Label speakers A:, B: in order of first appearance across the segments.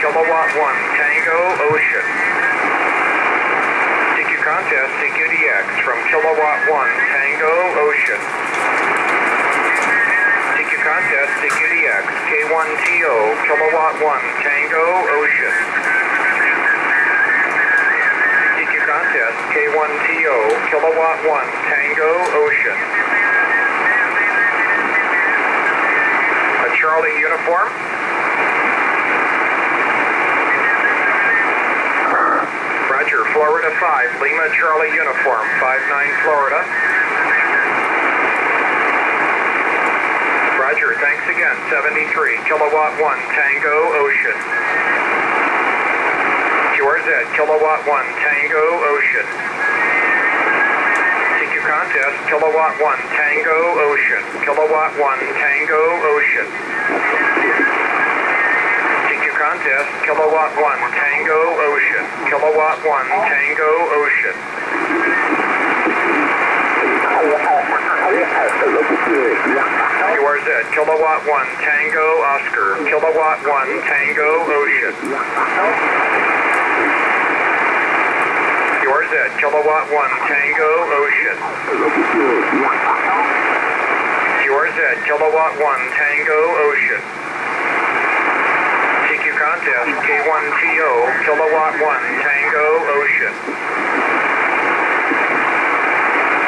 A: Kilowatt 1, Tango, Ocean. TQ contest, TQDX from Kilowatt 1, Tango, Ocean. TQ contest, TQDX, K1TO, Kilowatt 1, Tango, Ocean. TQ contest, K1TO, Kilowatt 1, Tango, Ocean. A Charlie uniform. Roger, Florida 5, Lima Charlie uniform, 59 Florida. Roger, thanks again, 73, Kilowatt 1, Tango, Ocean. QRZ, Kilowatt 1, Tango, Ocean. TQ contest, Kilowatt 1, Tango, Ocean. Kilowatt 1, Tango, Ocean. Contest, Kilowatt 1, Tango, Ocean. Kilowatt 1, Tango, Ocean. QRZ, Kilowatt 1, Tango, Oscar. Kilowatt 1, Tango, Ocean. QRZ, Kilowatt 1, Tango, Ocean. QRZ, Kilowatt 1, Tango, Ocean. Contest, K1TO, Kilowatt 1, Tango, Ocean.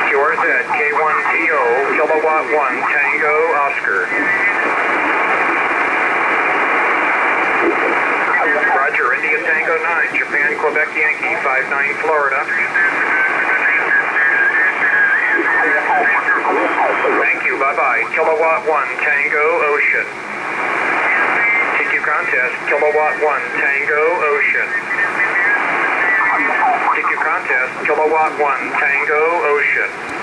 A: QRZ, K1TO, Kilowatt 1, Tango, Oscar. Roger, India Tango 9, Japan, Quebec Yankee, 59 Florida. Thank you, bye-bye. Kilowatt 1, Tango, Ocean. Contest, Kilowatt 1, Tango, Ocean. TQ contest, Kilowatt 1, Tango, Ocean.